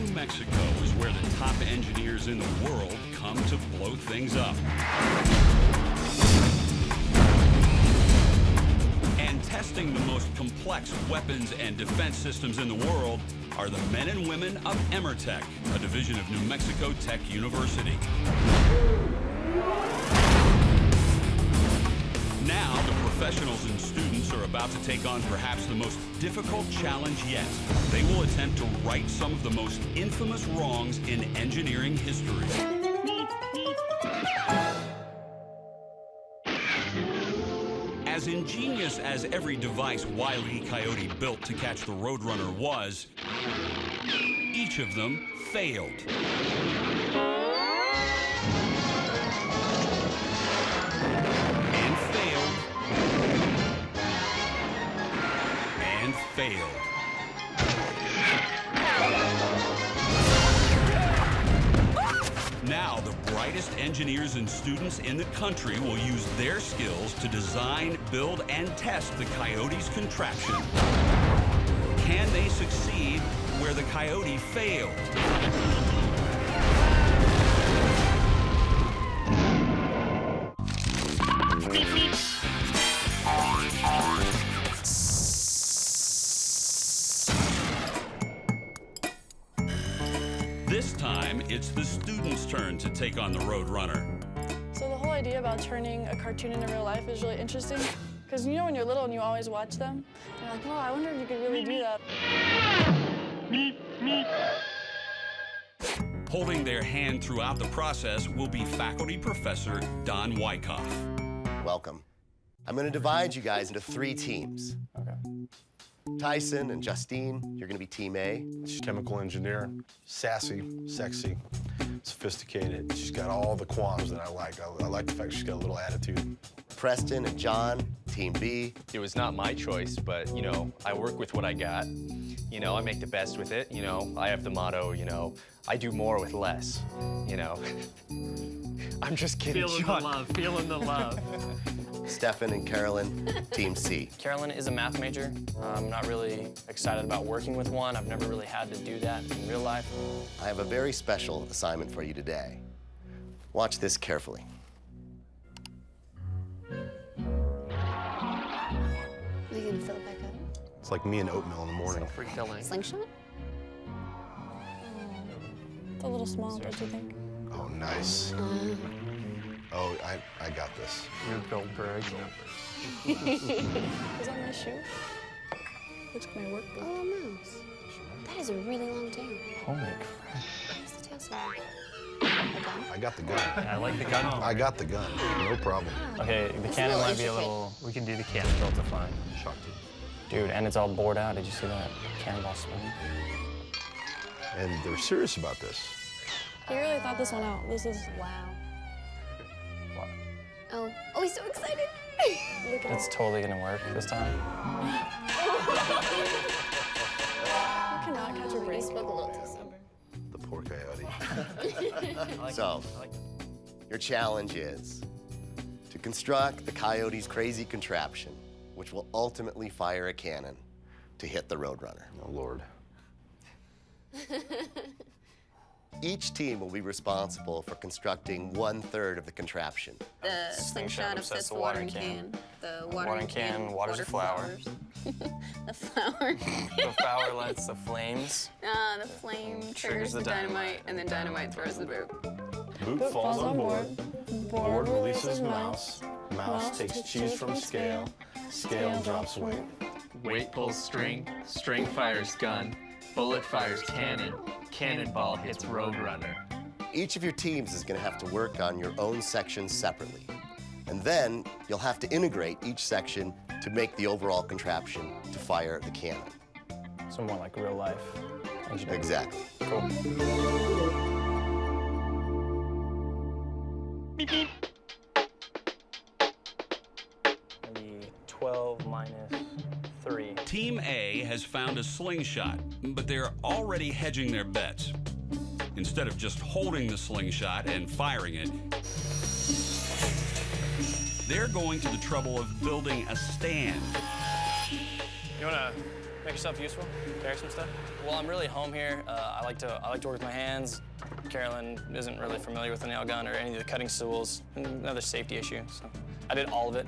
New Mexico is where the top engineers in the world come to blow things up. And testing the most complex weapons and defense systems in the world are the men and women of Emertech, a division of New Mexico Tech University. Now, the professionals and students are about to take on perhaps the most difficult challenge yet. They will attempt to right some of the most infamous wrongs in engineering history. As ingenious as every device Wile E. Coyote built to catch the Roadrunner was, each of them failed. Failed. Now, the brightest engineers and students in the country will use their skills to design, build, and test the Coyote's contraption. Can they succeed where the Coyote failed? This time, it's the students' turn to take on the Roadrunner. So the whole idea about turning a cartoon into real life is really interesting. Because you know when you're little and you always watch them, you're like, oh, I wonder if you could really do that. Holding their hand throughout the process will be faculty professor Don Wyckoff. Welcome. I'm going to divide you guys into 3 teams. Okay. Tyson and Justine, you're gonna be team A. She's a chemical engineer, sassy, sexy, sophisticated. She's got all the qualms that I like. I like the fact she's got a little attitude. Preston and John, team B. It was not my choice, but, you know, I work with what I got. You know, I make the best with it. You know, I have the motto, you know, I do more with less, you know. I'm just kidding, Feeling John. the love, feeling the love. Stefan and Carolyn, team C. Carolyn is a math major. I'm not really excited about working with one. I've never really had to do that in real life. I have a very special assignment for you today. Watch this carefully. Are you gonna fill it back up? It's like me and oatmeal in the morning. Free filling. Slingshot? It's a little small, don't you think? Oh, nice. Oh, I got this. You're Goldberg. Is that my shoe? Looks like my work boot. Oh, mouse. That is a really long tail. Holy crap. What's the tail sound? A gun? I got the gun. I like the gun. I got the gun. No problem. Okay, the It's cannon a little might be a intricate. little We can do the can. difficult to find. Shocked Dude, and it's all bored out. Did you see that cannonball spinning? you. And they're serious about this. He really thought this one out. This is, Wow. What? Oh, he's so excited. look at It's totally gonna work this time. You cannot catch a You break. spoke a little too soon. The poor coyote. So, your challenge is to construct the Coyote's crazy contraption, which will ultimately fire a cannon to hit the Roadrunner. Oh, Lord. Each team will be responsible for constructing 1/3 of the contraption. The slingshot upsets the watering can. The watering can waters the flower. flowers. The flower. The flower lights the flames. The flame triggers the dynamite, and then dynamite throws the boot. Boot falls on board. Board Board releases mouse. Mouse takes cheese from scale. Scale drops weight. Weight pulls string, string fires gun, bullet fires cannon, cannonball hits Roadrunner. Each of your teams is going to have to work on your own section separately. And then you'll have to integrate each section to make the overall contraption to fire the cannon. So more like real life engineering. Exactly. Cool. Maybe 12 minus 3. Team A has found a slingshot, but they're already hedging their bets. Instead of just holding the slingshot and firing it, they're going to the trouble of building a stand. You wanna Make yourself useful. Carry some stuff. Well, I'm really home here. I like to work with my hands. Carolyn isn't really familiar with the nail gun or any of the cutting tools. Another safety issue. So I did all of it.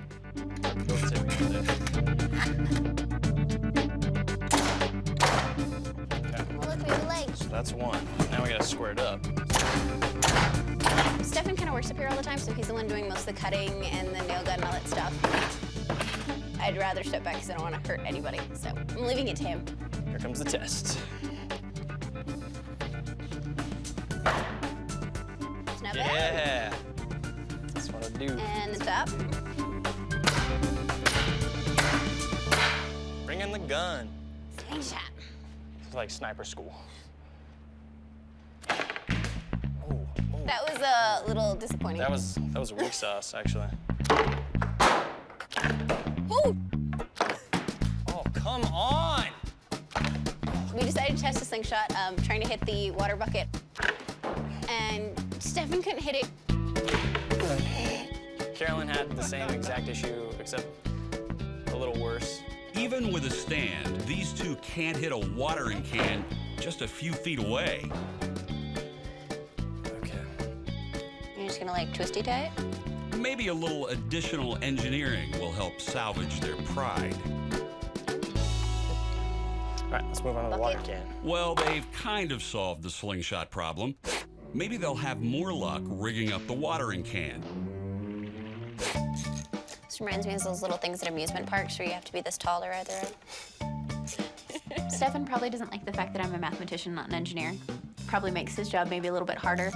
Look, we have legs. That's one. Now we gotta square it up. Stefan kind of works up here all the time, so he's the one doing most of the cutting and the nail gun and all that stuff. I'd rather step back because I don't want to hurt anybody, so I'm leaving it to him. Here comes the test. It's not bad. Yeah. That's what I do. And the top. Bring in the gun. Slingshot. It's like sniper school. That was a little disappointing. That was weak sauce, actually. Ooh! Oh, come on! We decided to test the slingshot, trying to hit the water bucket. And Stefan couldn't hit it. Carolyn had the same exact issue, except a little worse. Even with a stand, these two can't hit a watering can just a few feet away. You're just gonna like twisty tie it? Maybe a little additional engineering will help salvage their pride. All right, let's move on to the water can. Well, they've kind of solved the slingshot problem. Maybe they'll have more luck rigging up the watering can. This reminds me of those little things at amusement parks where you have to be this tall to ride the ride. Stefan probably doesn't like the fact that I'm a mathematician, not an engineer. Probably makes his job maybe a little bit harder.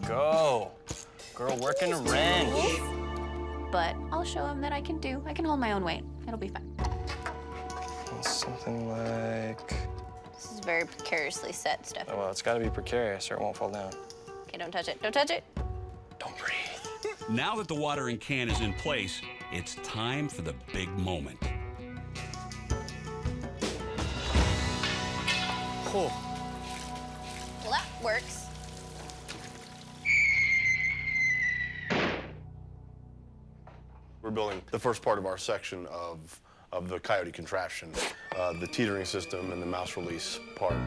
Go. Girl, working a wrench. But I'll show him that I can hold my own weight. It'll be fine. Something like... This is very precariously set, Stefan. Oh, well, it's got to be precarious or it won't fall down. Okay, don't touch it. Don't touch it. Don't breathe. Now that the watering can is in place, it's time for the big moment. Oh. Well, that works. We're building the first part of our section of the Coyote contraption, the teetering system and the mouse release part.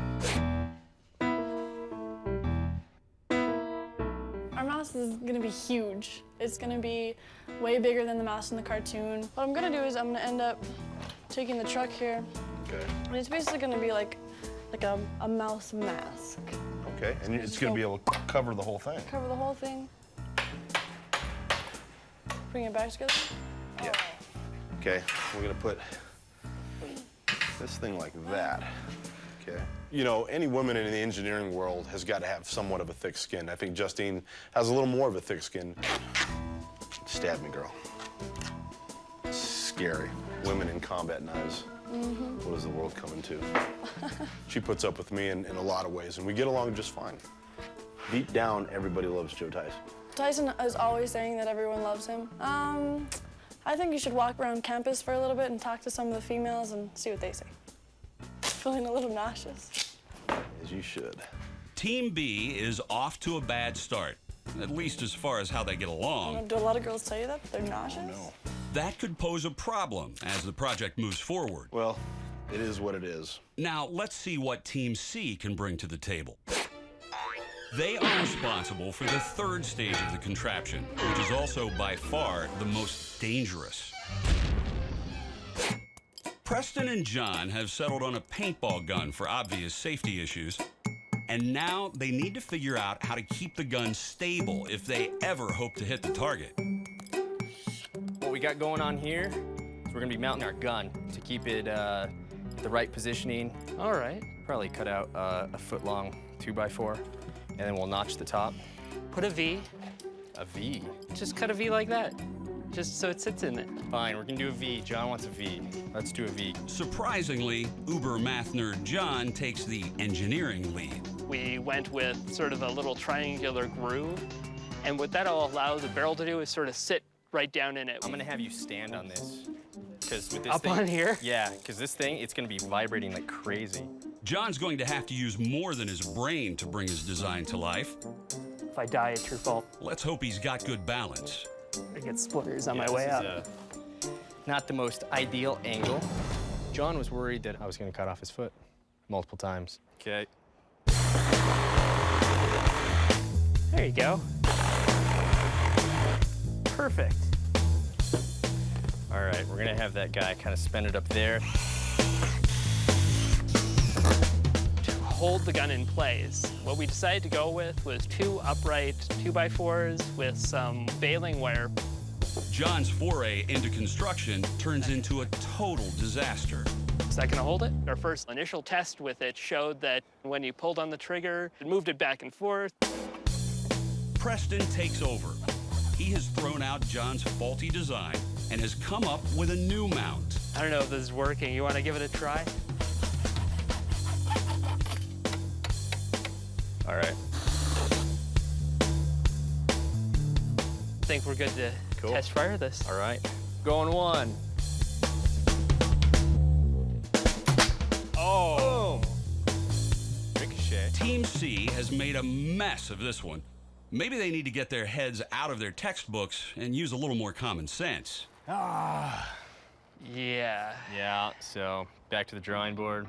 Our mouse is gonna be huge. It's gonna be way bigger than the mouse in the cartoon. What I'm gonna do is I'm gonna end up taking the truck here. Okay. And it's basically gonna be like a mouse mask. Okay, and it's gonna be able to cover the whole thing. Cover the whole thing. Bring it back together. Yeah. Okay, we're gonna put this thing like that. Okay. You know, any woman in the engineering world has got to have somewhat of a thick skin. I think Justine has a little more of a thick skin. Stab me, girl. Scary. Women in combat knives. What is the world coming to? She puts up with me in a lot of ways, and we get along just fine. Deep down, everybody loves Joe Tyson. Tyson is always saying that everyone loves him. I think you should walk around campus for a little bit and talk to some of the females and see what they say. Feeling a little nauseous. As you should. Team B is off to a bad start, at least as far as how they get along. Do a lot of girls tell you that? They're nauseous? No. That could pose a problem as the project moves forward. Well, it is what it is. Now, let's see what Team C can bring to the table. They are responsible for the third stage of the contraption, which is also by far the most dangerous. Preston and John have settled on a paintball gun for obvious safety issues, and now they need to figure out how to keep the gun stable if they ever hope to hit the target. What we got going on here is we're gonna be mounting our gun to keep it the right positioning. All right. Probably cut out a 1-foot-long 2x4, and then we'll notch the top. Put a V. A V. Just cut a V like that. Just so it sits in it. Fine, we're gonna do a V. John wants a V. Let's do a V. Surprisingly, uber math nerd John takes the engineering lead. We went with sort of a little triangular groove, and what that'll allow the barrel to do is sort of sit right down in it. I'm gonna have you stand on this. Because with this Up thing, on here? Yeah, because this thing, it's gonna be vibrating like crazy. John's going to have to use more than his brain to bring his design to life. If I die, it's your fault. Let's hope he's got good balance. I get splinters on my Yeah, way this up. is, not the most ideal angle. John was worried that I was going to cut off his foot multiple times. Okay. There you go. Perfect. All right, we're going to have that guy kind of spin it up there. To hold the gun in place, what we decided to go with was 2 upright 2x4s with some baling wire. John's foray into construction turns into a total disaster. Is that gonna hold it? Our first initial test with it showed that when you pulled on the trigger, it moved it back and forth. Preston takes over. He has thrown out John's faulty design and has come up with a new mount. I don't know if this is working. You wanna give it a try? All right. I think we're good to test fire this. All right. Going 1. Oh! Ricochet. Team C has made a mess of this one. Maybe they need to get their heads out of their textbooks and use a little more common sense. Yeah. Yeah, so back to the drawing board.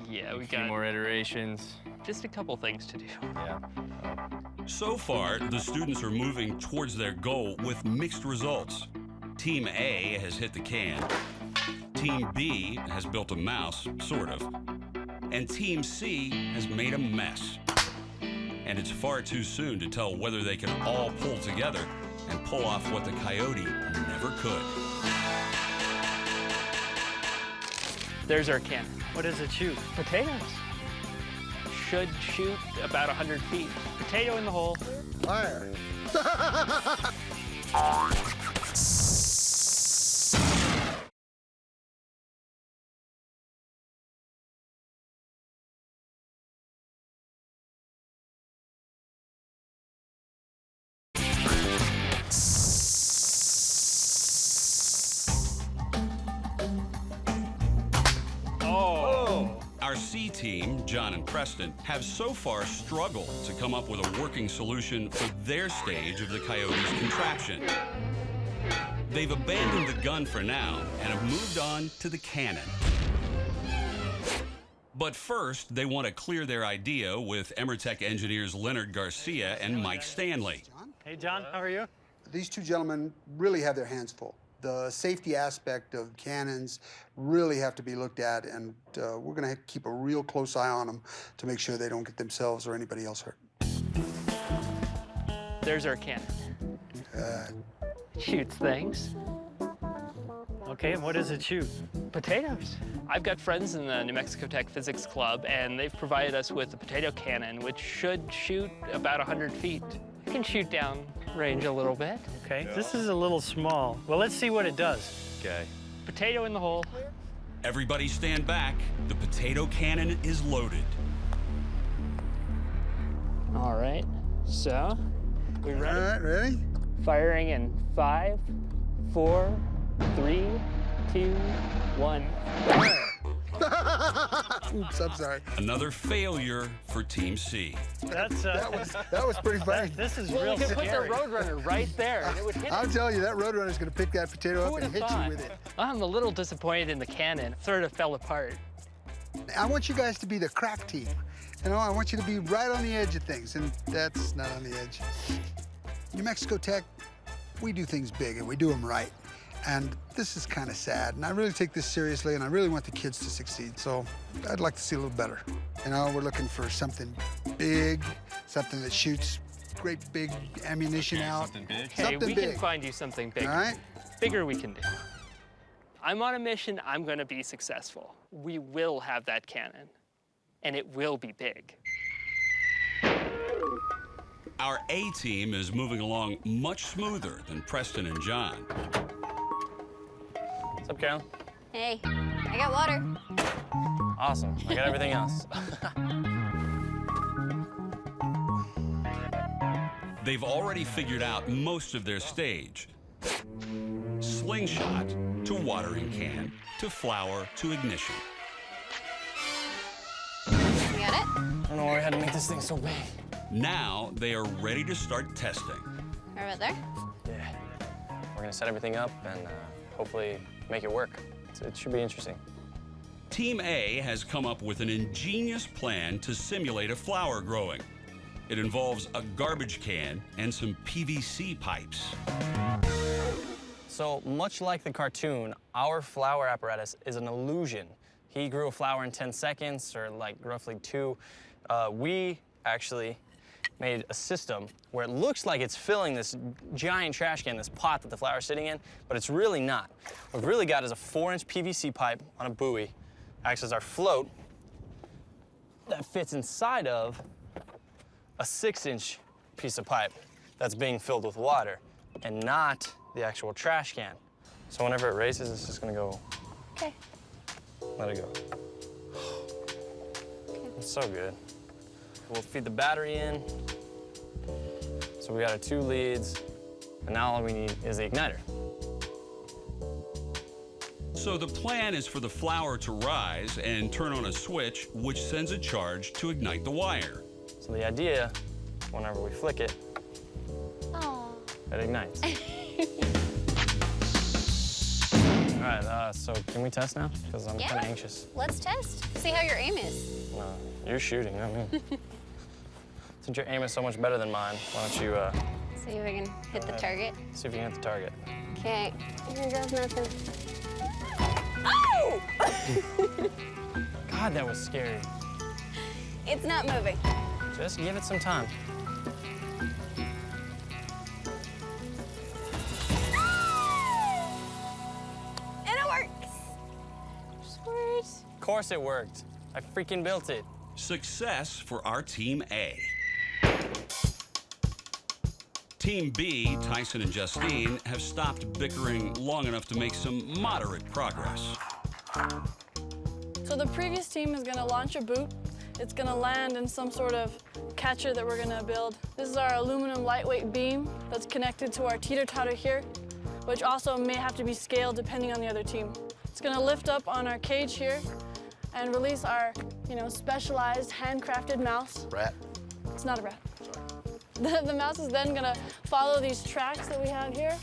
Yeah, we A few got more iterations. just a couple things to do. Yeah. So far, the students are moving towards their goal with mixed results. Team A has hit the can. Team B has built a mouse, sort of. And Team C has made a mess. And it's far too soon to tell whether they can all pull together and pull off what the Coyote never could. There's our cannon. What does it shoot? Potatoes. Should shoot about 100 feet. Potato in the hole. Fire. Our C team, John and Preston, have so far struggled to come up with a working solution for their stage of the Coyote's contraption. They've abandoned the gun for now and have moved on to the cannon. But first, they want to clear their idea with Emertech engineers Leonard Garcia and Mike Stanley. Hey, John, how are you? These 2 gentlemen really have their hands full. The safety aspect of cannons really have to be looked at, and we're going to keep a real close eye on them to make sure they don't get themselves or anybody else hurt. There's our cannon. Shoots things. Okay, and what does it shoot? Potatoes. I've got friends in the New Mexico Tech Physics Club, and they've provided us with a potato cannon, which should shoot about 100 feet. It can shoot down range a little bit. Okay, this is a little small. Well, let's see what it does. Okay. Potato in the hole. Everybody stand back. The potato cannon is loaded. All right, so we ready? All right, ready? Firing in 5, 4, 3, 2, 1. Oops, I'm sorry. Another failure for Team C. That's That was pretty funny. this is Well, real you could put the scary. Roadrunner right there, and it would hit I'll it. tell you, that Roadrunner's going to pick that potato Who up would and have hit thought? you with it. I'm a little disappointed in the cannon. It sort of fell apart. I want you guys to be the crack team. You know, I want you to be right on the edge of things, and that's not on the edge. New Mexico Tech, we do things big, and we do them right. And this is kind of sad, and I really take this seriously, and I really want the kids to succeed, so I'd like to see a little better. You know, we're looking for something big, something that shoots great big ammunition out. Something big? Hey, Something we big. can find you something big. All right? Bigger we can do. I'm on a mission. I'm going to be successful. We will have that cannon, and it will be big. Our A team is moving along much smoother than Preston and John. What's up, Carolyn? Hey, I got water. Awesome. I got everything else. They've already figured out most of their stage. Slingshot to watering can to flower to ignition. You got it? I don't know why we had to make this thing so big. Now they are ready to start testing. Right about there? Yeah. We're gonna set everything up and hopefully make it work. It should be interesting. Team A has come up with an ingenious plan to simulate a flower growing. It involves a garbage can and some PVC pipes. So much like the cartoon, our flower apparatus is an illusion. He grew a flower in 10 seconds, or like roughly 2. We actually made a system where it looks like it's filling this giant trash can, this pot that the flower's sitting in, but it's really not. What we've really got is a 4-inch PVC pipe on a buoy, acts as our float, that fits inside of a 6-inch piece of pipe that's being filled with water, and not the actual trash can. So whenever it races, it's just gonna go. Okay. Let it go. It's so good. We'll feed the battery in. So we got our 2 leads, and now all we need is the igniter. So the plan is for the flower to rise and turn on a switch, which sends a charge to ignite the wire. So the idea, whenever we flick it, it ignites. All right, so can we test now? Because I'm kind of anxious. Let's test. See how your aim is. No, you're shooting, not me. Since your aim is so much better than mine, why don't you, See if we can hit the target. see if you can hit the target. Okay. Here goes nothing. Oh! God, that was scary. It's not moving. Just give it some time. And it works. Sweet. Of course it worked. I freaking built it. Success for our Team A. Team B, Tyson and Justine, have stopped bickering long enough to make some moderate progress. So the previous team is gonna launch a boot. It's gonna land in some sort of catcher that we're gonna build. This is our aluminum lightweight beam that's connected to our teeter-totter here, which also may have to be scaled depending on the other team. It's gonna lift up on our cage here and release our, specialized handcrafted mouse. Rat. It's not a rat. The mouse is then gonna follow these tracks that we have here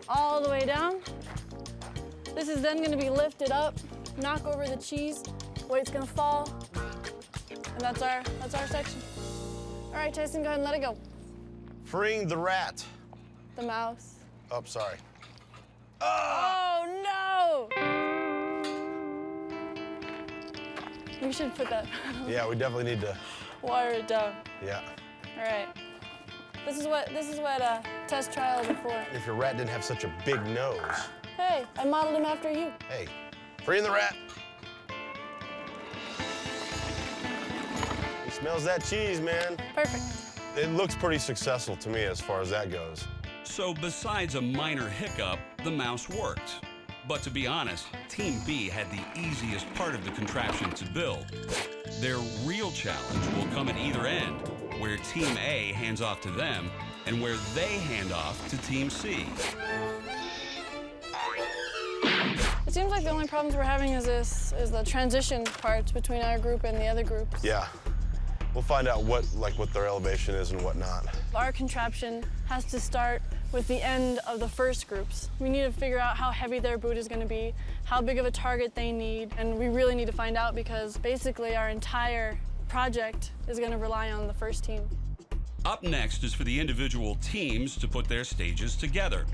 all the way down. This is then gonna be lifted up, knock over the cheese, weight's gonna fall, and that's our section. All right, Tyson, go ahead and let it go. Freeing the rat. The mouse. Oh, sorry. Oh no! We should put that, Yeah, we definitely need to, wire it down. yeah. All right. This is what test trial before. If your rat didn't have such a big nose. Hey, I modeled him after you. Hey, freeing the rat. He smells that cheese, man. Perfect. It looks pretty successful to me as far as that goes. So besides a minor hiccup, the mouse worked. But to be honest, Team B had the easiest part of the contraption to build. Their real challenge will come at either end, where Team A hands off to them and where they hand off to Team C. It seems like the only problems we're having is the transition parts between our group and the other groups. Yeah. We'll find out what their elevation is and whatnot. Our contraption has to start with the end of the first groups. We need to figure out how heavy their boot is going to be, how big of a target they need, and we really need to find out because basically our entire project is going to rely on the first team. Up next is for the individual teams to put their stages together.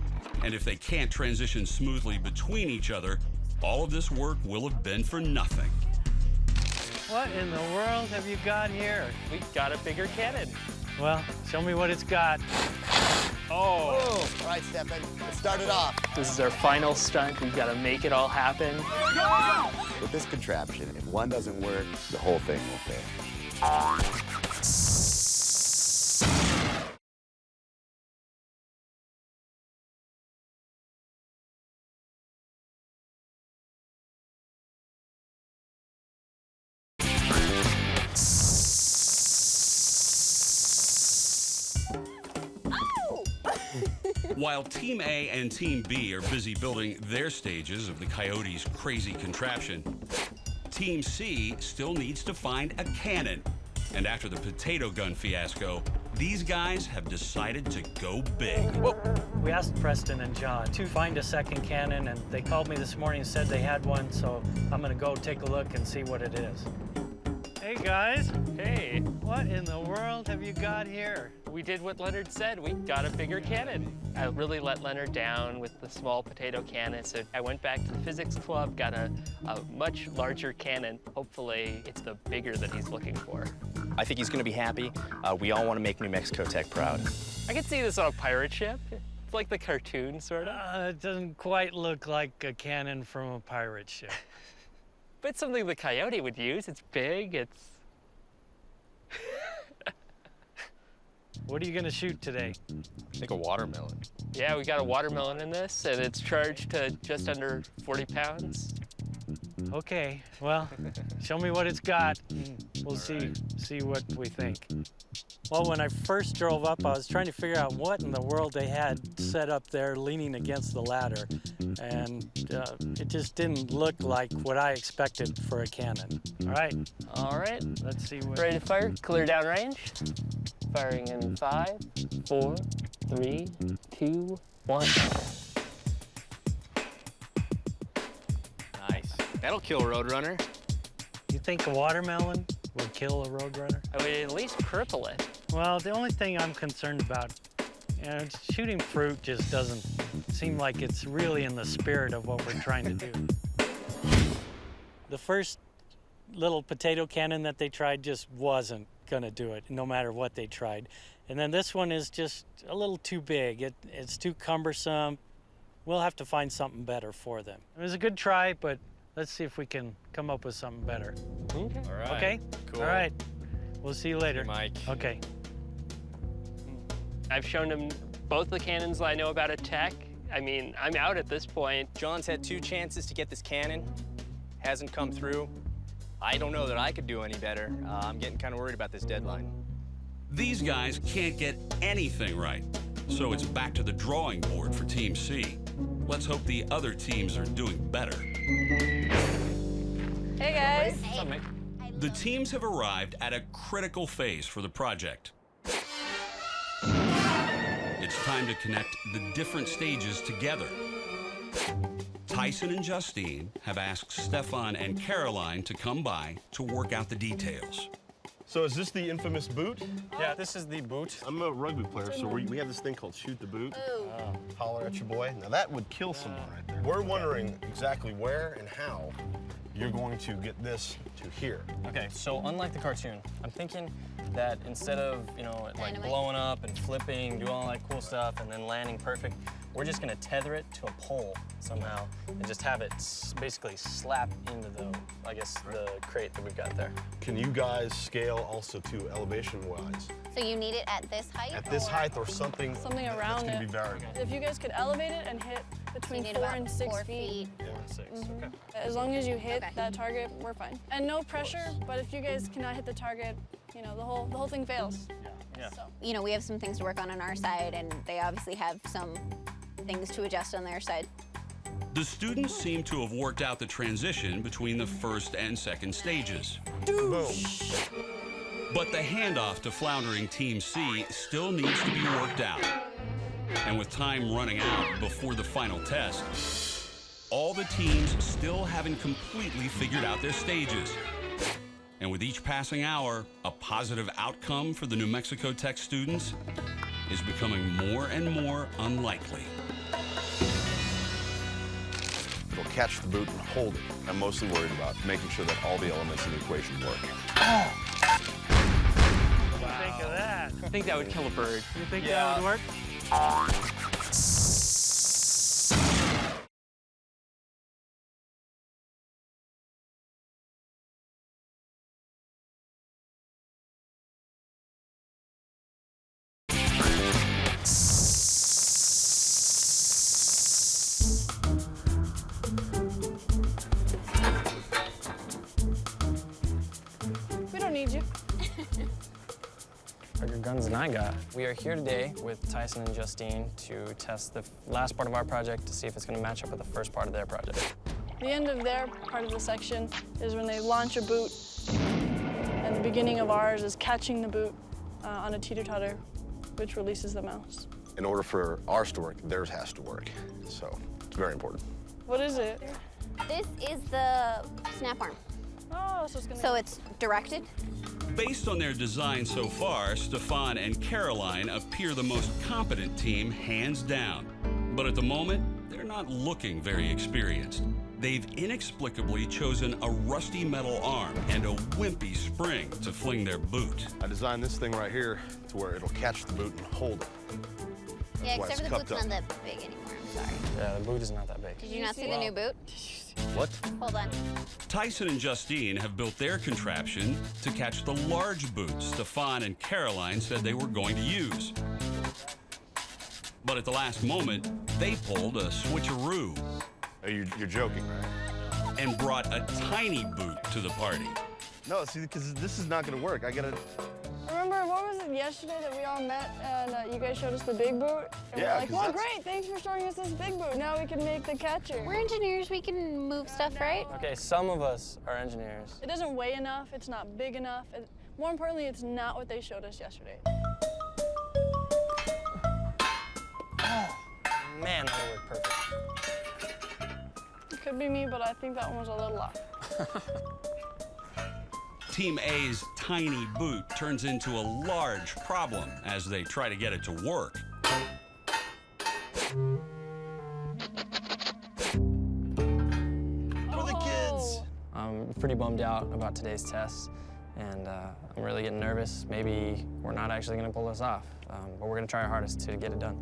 And if they can't transition smoothly between each other, all of this work will have been for nothing. What in the world have you got here? We got a bigger cannon. Well, show me what it's got. Oh! All right, Stefan, let's start it off. This is our final stunt. We've got to make it all happen. With this contraption, if one doesn't work, the whole thing will fail. While Team A and Team B are busy building their stages of the Coyote's crazy contraption, Team C still needs to find a cannon. And after the potato gun fiasco, These guys have decided to go big. We asked Preston and John to find a second cannon, and they called me this morning and said they had one, so I'm gonna go take a look and see what it is. Hey, guys. Hey, What in the world have you got here? we did what Leonard said. We got a bigger cannon. I really let Leonard down with the small potato cannon, so I went back to the physics club, got a much larger cannon. Hopefully, it's the bigger that he's looking for. I think he's gonna be happy. We all wanna make New Mexico Tech proud. I could see this on a pirate ship. It's like the cartoon, sort of. It doesn't quite look like a cannon from a pirate ship. But it's something the Coyote would use. It's big, it's... What are you gonna shoot today? I think a watermelon. Yeah, we got a watermelon in this, and it's charged to just under 40 pounds. Okay, well, show me what it's got, and we'll see what we think. Well, when I first drove up, I was trying to figure out what in the world they had set up there leaning against the ladder, and it just didn't look like what I expected for a cannon. All right, Let's see what... ready to fire? Clear down range. Firing in 5, 4, 3, 2, 1. Nice. That'll kill a Roadrunner. You think a watermelon would kill a Roadrunner? I would at least cripple it. Well, the only thing I'm concerned about, shooting fruit just doesn't seem like it's really in the spirit of what we're trying to do. The first little potato cannon that they tried just wasn't gonna do it, no matter what they tried. And then this one is just a little too big. It's too cumbersome. We'll have to find something better for them. It was a good try, but let's see if we can come up with something better. Okay. All right. Okay? Cool. All right. We'll see you later. Mike. Okay. I've shown him both the cannons that I know about at Tech. I mean, I'm out at this point. John's had 2 chances to get this cannon. Hasn't come through. I don't know that I could do any better. I'm getting kind of worried about this deadline. These guys can't get anything right, so it's back to the drawing board for Team C. Let's hope the other teams are doing better. Hey guys. What's up, Mike? The teams have arrived at a critical phase for the project. It's time to connect the different stages together. Tyson and Justine have asked Stefan and Caroline to come by to work out the details. So is this the infamous boot? Yeah, this is the boot. I'm a rugby player, so we have this thing called shoot the boot. Holler at your boy. Now that would kill someone right there. We're wondering exactly where and how you're going to get this to here. Okay, so unlike the cartoon, I'm thinking that instead of, like Dynamite? blowing up and flipping, do all that cool stuff, and then landing perfect, we're just gonna tether it to a pole somehow and just have it basically slap into the crate that we've got there. Can you guys scale also to elevation-wise? So you need it at this height? At this height or something? Something that's around gonna it. be variable. If you guys could elevate it and hit between need 4 about and 6 4 feet. Yeah, 6, okay. As long as you hit Okay. that target, we're fine. And no pressure, but if you guys cannot hit the target, the whole thing fails. Yeah. So. We have some things to work on our side, and they obviously have some things to adjust on their side. The students seem to have worked out the transition between the first and second stages. Boom. But the handoff to floundering Team C still needs to be worked out. And with time running out before the final test, all the teams still haven't completely figured out their stages. And with each passing hour, a positive outcome for the New Mexico Tech students is becoming more and more unlikely. It'll catch the boot and hold it. I'm mostly worried about making sure that all the elements in the equation work. What do you think of that? I think that would kill a bird. You think that would work? We don't need you. Bigger guns than I got. We are here today with Tyson and Justine to test the last part of our project to see if it's going to match up with the first part of their project. The end of their part of the section is when they launch a boot, and the beginning of ours is catching the boot on a teeter-totter, which releases the mouse. In order for ours to work, theirs has to work. So it's very important. What is it? This is the snap arm. Oh, so it's gonna... So it's directed. Based on their design so far, Stefan and Caroline appear the most competent team, hands down. But at the moment, they're not looking very experienced. They've inexplicably chosen a rusty metal arm and a wimpy spring to fling their boot. I designed this thing right here to where it'll catch the boot and hold it. Yeah, That's why except for it's the cupped boot's up. not that big anymore, I'm sorry. Yeah, the boot is not that big. Did you not see the new boot? What? Hold on. Tyson and Justine have built their contraption to catch the large boots Stefan and Caroline said they were going to use. But at the last moment, they pulled a switcheroo You're joking, right? and brought a tiny boot to the party. No, see, because this is not going to work. I got to... Remember, what was it yesterday that we all met and you guys showed us the big boot? And Yeah, we're like, 'cause well, that's- great, thanks for showing us this big boot. Now we can make the catcher. We're engineers, we can move stuff, right? Okay, some of us are engineers. It doesn't weigh enough, it's not big enough. More importantly, it's not what they showed us yesterday. Man, that would work perfect. It could be me, but I think that one was a little off. Team A's tiny boot turns into a large problem as they try to get it to work. For the kids! I'm pretty bummed out about today's test, and I'm really getting nervous. Maybe we're not actually gonna pull this off, but we're gonna try our hardest to get it done.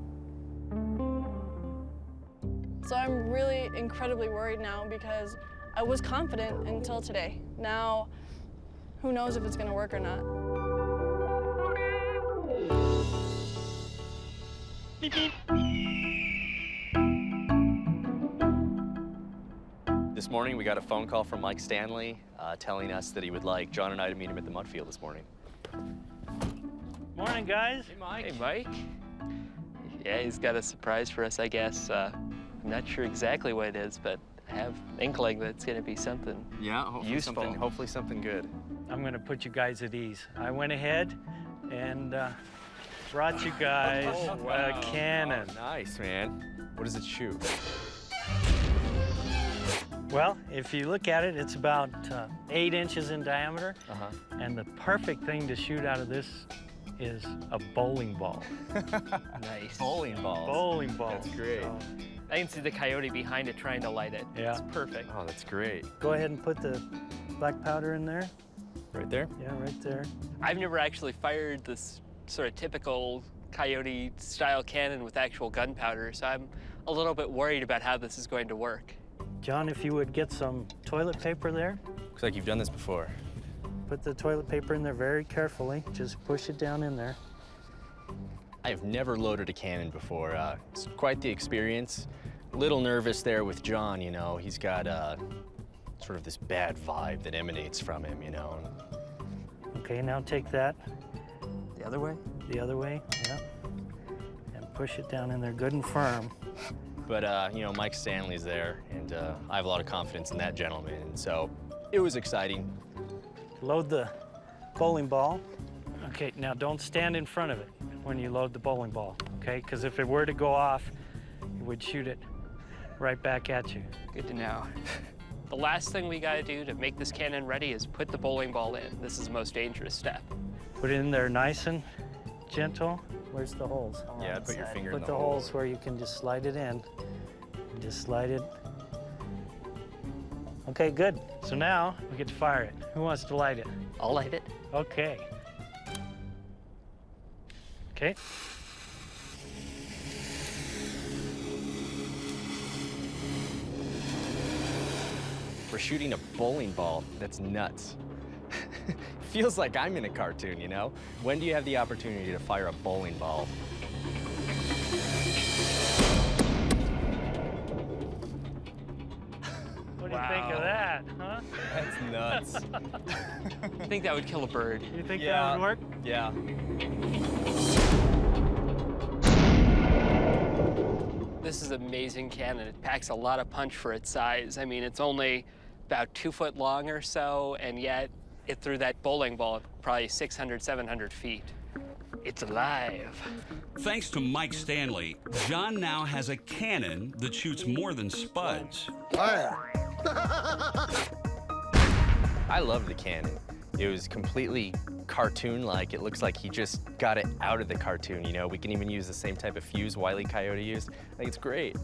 So I'm really incredibly worried now because I was confident until today. Now, who knows if it's gonna work or not. Beep, beep. This morning, we got a phone call from Mike Stanley telling us that he would like John and I to meet him at the mud field this morning. Morning, guys. Hey, Mike. Hey, Mike. Yeah, he's got a surprise for us, I guess. I'm not sure exactly what it is, but I have an inkling that it's going to be something useful. Hopefully something good. I'm going to put you guys at ease. I went ahead and brought you guys a cannon. Oh, nice, man. What does it shoot? Well, if you look at it, it's about 8 inches in diameter. And the perfect thing to shoot out of this is a bowling ball. Nice. Bowling balls. Bowling ball. That's great. So, I can see the coyote behind it trying to light it. Yeah. It's perfect. Oh, that's great. go ahead and put the black powder in there. Right there? Yeah, right there. I've never actually fired this sort of typical coyote-style cannon with actual gunpowder, so I'm a little bit worried about how this is going to work. John, if you would get some toilet paper there. Looks like you've done this before. Put the toilet paper in there very carefully. Just push it down in there. I have never loaded a cannon before. It's quite the experience. A little nervous there with John, you know. He's got sort of this bad vibe that emanates from him, you know. Okay, now take that The other way? the other way. Yeah. And push it down in there good and firm. But, you know, Mike Stanley's there, and I have a lot of confidence in that gentleman, and so it was exciting. Load the bowling ball. Okay, now don't stand in front of it when you load the bowling ball, okay? Because if it were to go off, it would shoot it right back at you. Good to know. The last thing we gotta do to make this cannon ready is put the bowling ball in. This is the most dangerous step. Put it in there nice and gentle. Where's the holes? Yeah, put your finger in Put the the hole. holes where you can just slide it in. Just slide it. Okay, good. So now we get to fire it. Who wants to light it? I'll light it. Okay. Okay. We're shooting a bowling ball. That's nuts. Feels like I'm in a cartoon, you know? When do you have the opportunity to fire a bowling ball? What do you think of that, huh? That's nuts. I think that would kill a bird. You think Yeah. that would work? Yeah. This is an amazing cannon. It packs a lot of punch for its size. I mean, it's only about 2 foot long or so, and yet it threw that bowling ball probably 600, 700 feet. It's alive. Thanks to Mike Stanley, John now has a cannon that shoots more than spuds. Fire. I love the cannon. It was completely cartoon-like. It looks like he just got it out of the cartoon, you know? We can even use the same type of fuse Wile E. Coyote used. I think it's great.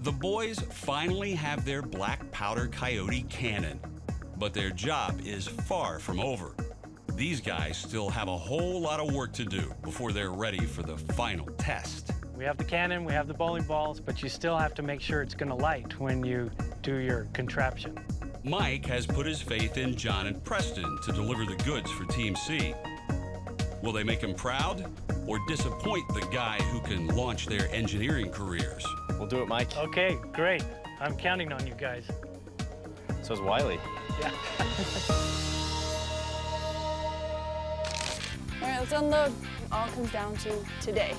The boys finally have their black powder coyote cannon, but their job is far from over. These guys still have a whole lot of work to do before they're ready for the final test. We have the cannon, we have the bowling balls, but you still have to make sure it's going to light when you do your contraption. Mike has put his faith in John and Preston to deliver the goods for Team C. Will they make him proud or disappoint the guy who can launch their engineering careers? We'll do it, Mike. Okay, great. I'm counting on you guys. So's Wile E. Yeah. All right, let's unload. It all comes down to today.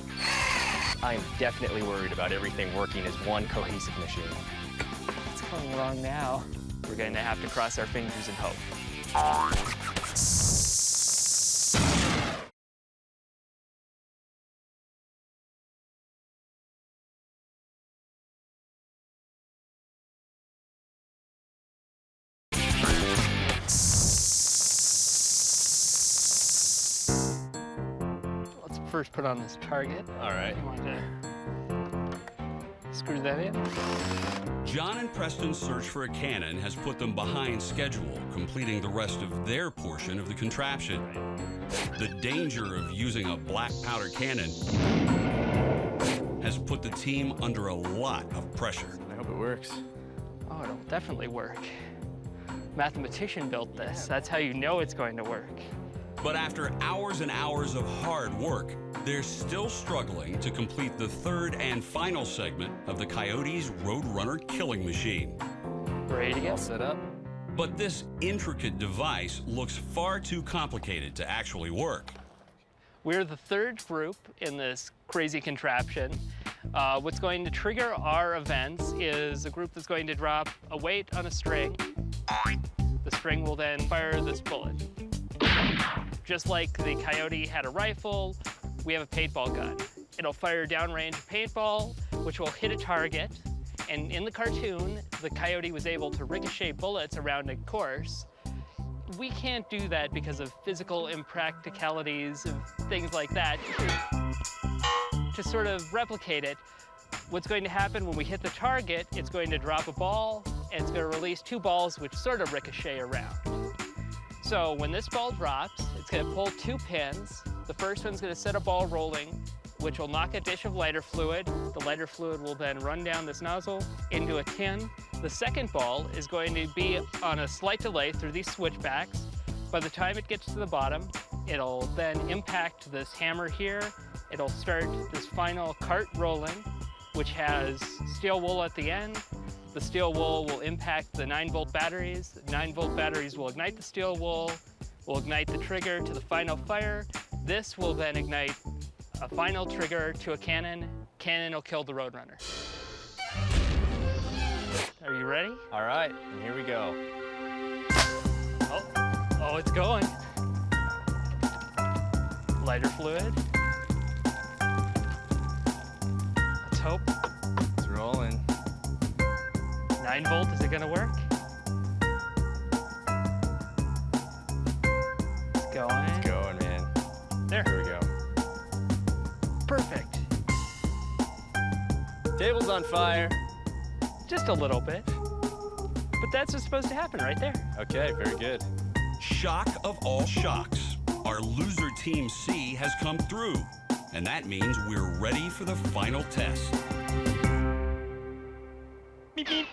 I'm definitely worried about everything working as one cohesive machine. What's going wrong now? We're going to have to cross our fingers and hope. Let's first put on this target. All right. You want to screw that in? John and Preston's search for a cannon has put them behind schedule, completing the rest of their portion of the contraption. The danger of using a black powder cannon has put the team under a lot of pressure. I hope it works. Oh, it'll definitely work. Mathematician built this. That's how you know it's going to work. But after hours and hours of hard work, they're still struggling to complete the third and final segment of the Coyote's Roadrunner killing machine. Ready to go? All set up. But this intricate device looks far too complicated to actually work. We're the third group in this crazy contraption. What's going to trigger our events is a group that's going to drop a weight on a string. The string will then fire this bullet. Just like the Coyote had a rifle, we have a paintball gun. It'll fire downrange paintball, which will hit a target. And in the cartoon, the Coyote was able to ricochet bullets around a course. We can't do that because of physical impracticalities and things like that. To sort of replicate it, what's going to happen when we hit the target, it's going to drop a ball, and it's going to release two balls which sort of ricochet around. So when this ball drops, it's going to pull two pins. The first one's going to set a ball rolling, which will knock a dish of lighter fluid. The lighter fluid will then run down this nozzle into a tin. The second ball is going to be on a slight delay through these switchbacks. By the time it gets to the bottom, it'll then impact this hammer here. It'll start this final cart rolling, which has steel wool at the end. The steel wool will impact the 9-volt batteries. The 9-volt batteries will ignite the steel wool, will ignite the trigger to the final fire. This will then ignite a final trigger to a cannon. Cannon will kill the Roadrunner. Are you ready? All right, and here we go. Oh, it's going. Lighter fluid. Let's hope. It's rolling. 9-volt, is it gonna work? It's going. It's going, man. There. Here we go. Perfect. Table's on fire. Just a little bit. But that's what's supposed to happen right there. Okay, very good. Shock of all shocks. Our loser Team C has come through, and that means we're ready for the final test. Beep, beep.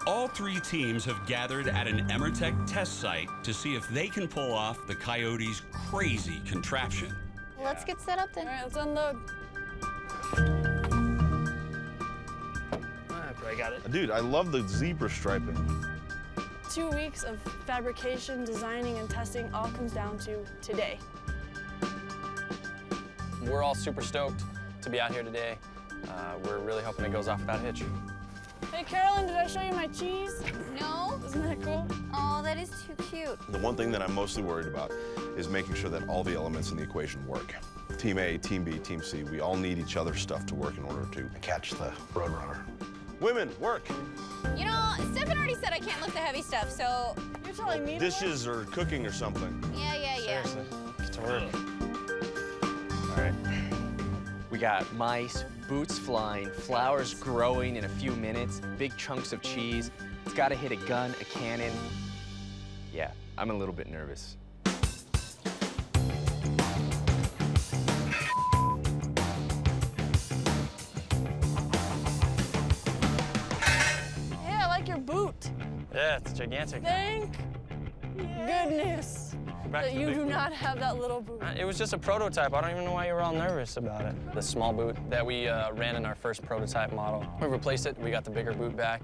All three teams have gathered at an Emertech test site to see if they can pull off the Coyote's crazy contraption. Let's get set up then. All right, let's unload. I got it. Dude, I love the zebra striping. 2 weeks of fabrication, designing, and testing all comes down to today. We're all super stoked to be out here today. We're really hoping it goes off without a hitch. Hey, Carolyn, did I show you my cheese? No. Isn't that cool? Oh, that is too cute. The one thing that I'm mostly worried about is making sure that all the elements in the equation work. Team A, Team B, Team C, we all need each other's stuff to work in order to catch the Roadrunner. Women, work. You know, Stefan already said I can't lift the heavy stuff, so... You're telling me to Dishes or cooking or something. Yeah. Seriously, get to work. All right. We got mice, boots flying, flowers growing in a few minutes, big chunks of cheese. It's got to hit a gun, a cannon. Yeah, I'm a little bit nervous. Hey, I like your boot. Yeah, it's gigantic. Thank goodness Back that to the you big do boot. not have that little boot. It was just a prototype. I don't even know why you were all nervous about it. The small boot that we ran in our first prototype model. We replaced it, we got the bigger boot back.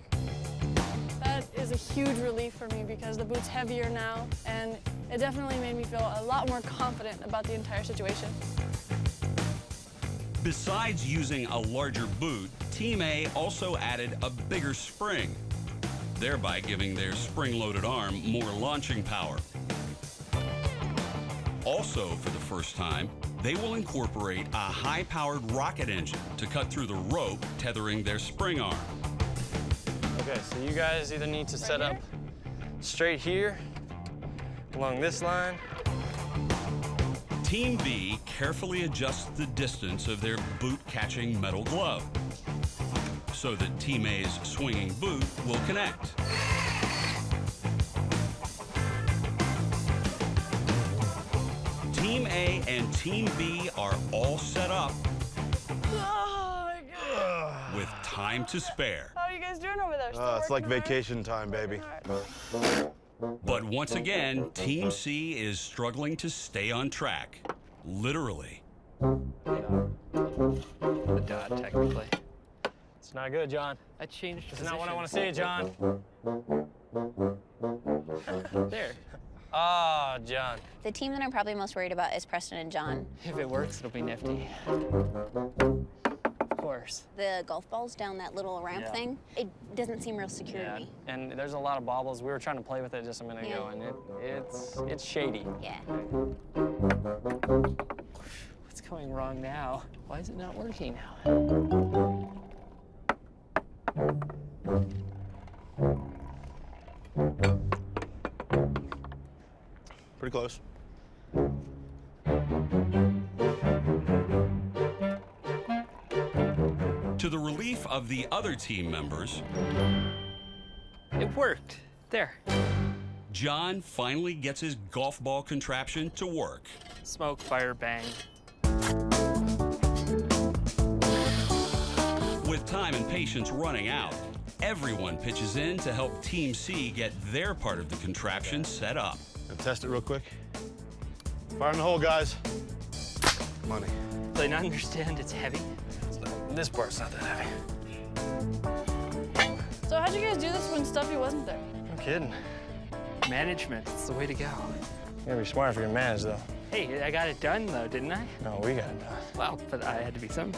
That is a huge relief for me because the boot's heavier now, and it definitely made me feel a lot more confident about the entire situation. Besides using a larger boot, Team A also added a bigger spring, thereby giving their spring-loaded arm more launching power. Also, for the first time, they will incorporate a high-powered rocket engine to cut through the rope tethering their spring arm. Okay, so you guys either need to set up straight here, along this line. Team B carefully adjusts the distance of their boot-catching metal glove so that Team A's swinging boot will connect. Team A and Team B are all set up Oh my God. with time to spare. How are you guys doing over there? Still It's like working hard? vacation time, baby. But once again, Team C is struggling to stay on track. Literally. The dot, technically. It's not good, John. I changed It's not what I want to see, John. There. Ah, John. The team that I'm probably most worried about is Preston and John. If it works, it'll be nifty. Of course. The golf balls down that little ramp Yeah. thing, it doesn't seem real secure to me. And there's a lot of bobbles. We were trying to play with it just a minute ago, and it's shady. Yeah. What's going wrong now? Why is it not working now? Pretty close. To the relief of the other team members, It worked. There. John finally gets his golf ball contraption to work. Smoke, fire, bang. With time and patience running out, everyone pitches in to help Team C get their part of the contraption set up. Gonna test it real quick. Fire in the hole, guys. Money. Do I not understand it's heavy? This part's not that heavy. So how'd you guys do this when Stuffy wasn't there? No kidding. Management, it's the way to go. You gotta be smart if you're gonna manage, though. Hey, I got it done, though, didn't I? No, we got it done. Well, but I had to be some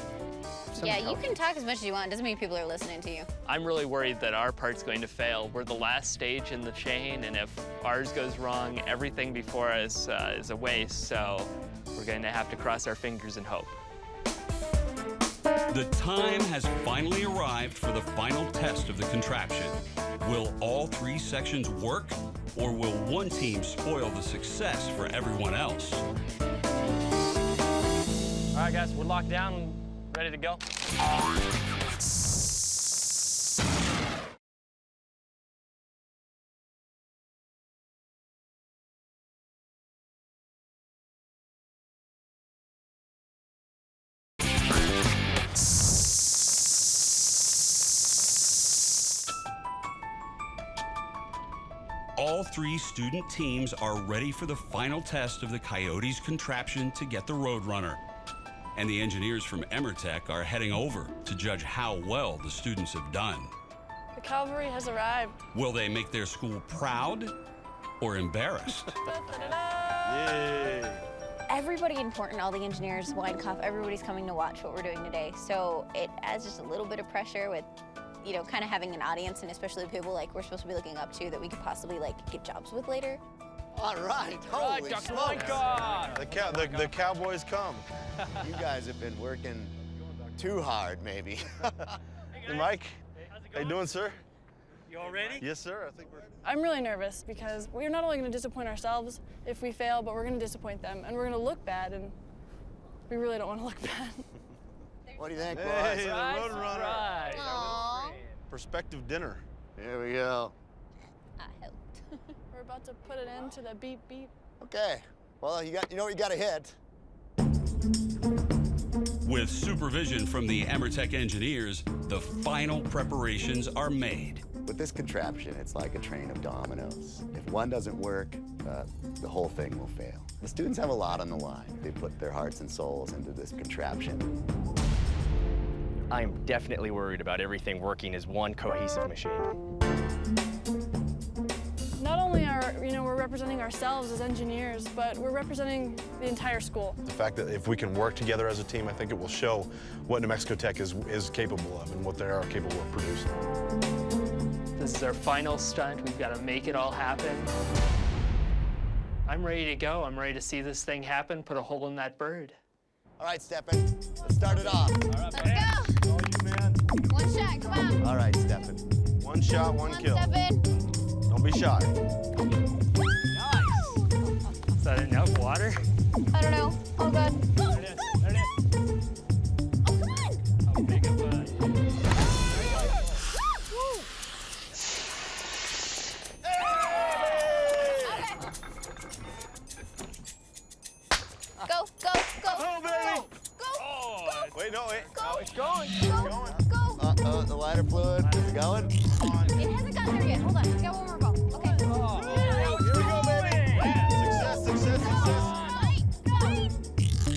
Yeah, you help. can talk as much as you want. Doesn't mean people are listening to you. I'm really worried that our part's going to fail. We're the last stage in the chain, and if ours goes wrong, everything before us is a waste, so we're going to have to cross our fingers and hope. The time has finally arrived for the final test of the contraption. Will all three sections work, or will one team spoil the success for everyone else? All right, guys, we're locked down and ready to go. All three student teams are ready for the final test of the Coyotes contraption to get the Roadrunner. And the engineers from Emertech are heading over to judge how well the students have done. The cavalry has arrived. Will they make their school proud or embarrassed? Yay! Everybody important, all the engineers, wine cup, everybody's coming to watch what we're doing today. So it adds just a little bit of pressure with, you know, kind of having an audience, and especially people like we're supposed to be looking up to that we could possibly like get jobs with later. All right, holy smokes. The Cowboys come. You guys have been working too hard, maybe. Hey, Mike. How you doing, sir? You all ready? Yes, sir. I think we're... I'm really nervous because we're not only going to disappoint ourselves if we fail, but we're going to disappoint them, and we're going to look bad, and we really don't want to look bad. What do you think, Hey, boys? the Roadrunner. Right. Aww. Perspective dinner. Here we go. I helped. We're about to put it into the beep beep. Okay. Well, you know what you got to hit. With supervision from the Amertech engineers, the final preparations are made. With this contraption, it's like a train of dominoes. If one doesn't work, the whole thing will fail. The students have a lot on the line. They put their hearts and souls into this contraption. I'm definitely worried about everything working as one cohesive machine. Not only are, we're representing ourselves as engineers, but we're representing the entire school. The fact that if we can work together as a team, I think it will show what New Mexico Tech is capable of and what they are capable of producing. This is our final stunt. We've got to make it all happen. I'm ready to go. I'm ready to see this thing happen, put a hole in that bird. All right, Stefan, let's start it off. Let's go. All you, man. One shot, come on. All right, Stefan. One shot, one kill. Stefan. Don't be shy. Is that enough water? I don't know. Oh, God. There it is. There it is. Oh, come on. How big of a... Go, go, go. Oh, baby. Go, Wait, no, wait. go. It's going. Go, go. Uh-oh, the lighter fluid is going. It hasn't gotten there yet. Hold on. It's got one more ball. Okay. Here we go, baby. Success, success, success. Light, light.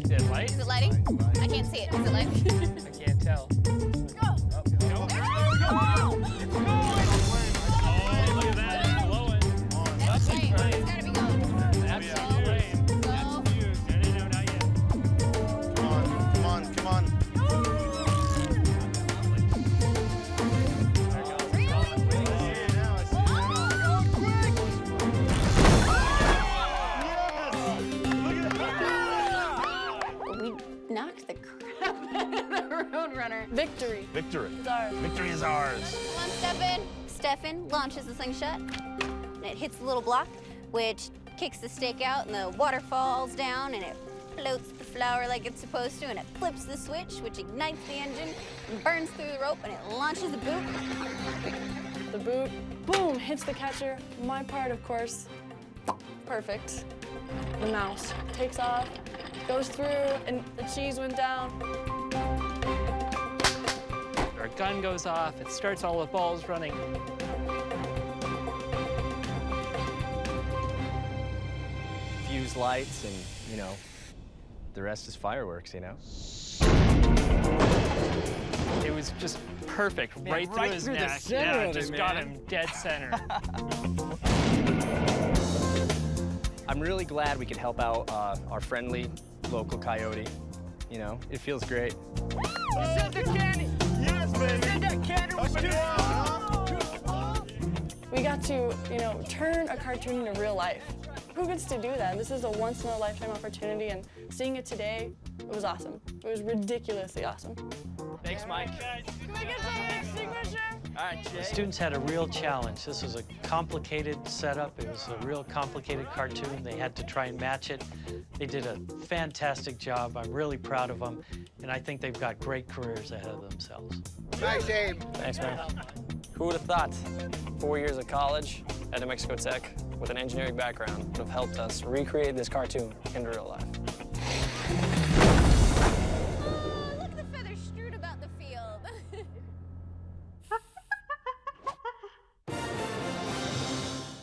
Is it light? Is it lighting? I can't see it. Is it lighting? I can't tell. Go. There we go. It's going. Oh, look at that. It's blowing. That's the flame. It's gotta be going. That's the flame. That's the fuse. No, not yet. Come on, come on, come on. There it goes. Really? Yeah, now I see. We knocked the crap out of the Roadrunner. Victory Victory. is ours. Victory is ours. Come on, Stefan. Stefan launches the slingshot, and it hits the little block, which kicks the stake out, and the water falls down, and it floats the flower like it's supposed to, and it flips the switch, which ignites the engine, and burns through the rope, and it launches the boot. The boot, boom, hits the catcher. My part, of course, perfect. The mouse takes off, goes through, and the cheese went down. Our gun goes off. It starts all the balls running. Fuse lights and, the rest is fireworks, It was just perfect, right through his neck. Yeah, just got him dead center. I'm really glad we could help out our friendly local coyote. It feels great. Yes, baby. We got to, turn a cartoon into real life. Who gets to do that? This is a once-in-a-lifetime opportunity, and seeing it today, it was awesome. It was ridiculously awesome. Thanks, Mike. Can we get some extinguisher? All right, Jay. The students had a real challenge. This was a complicated setup. It was a real complicated cartoon. They had to try and match it. They did a fantastic job. I'm really proud of them, and I think they've got great careers ahead of themselves. Nice aim. Thanks, man. Who would have thought 4 years of college at New Mexico Tech with an engineering background would have helped us recreate this cartoon into real life?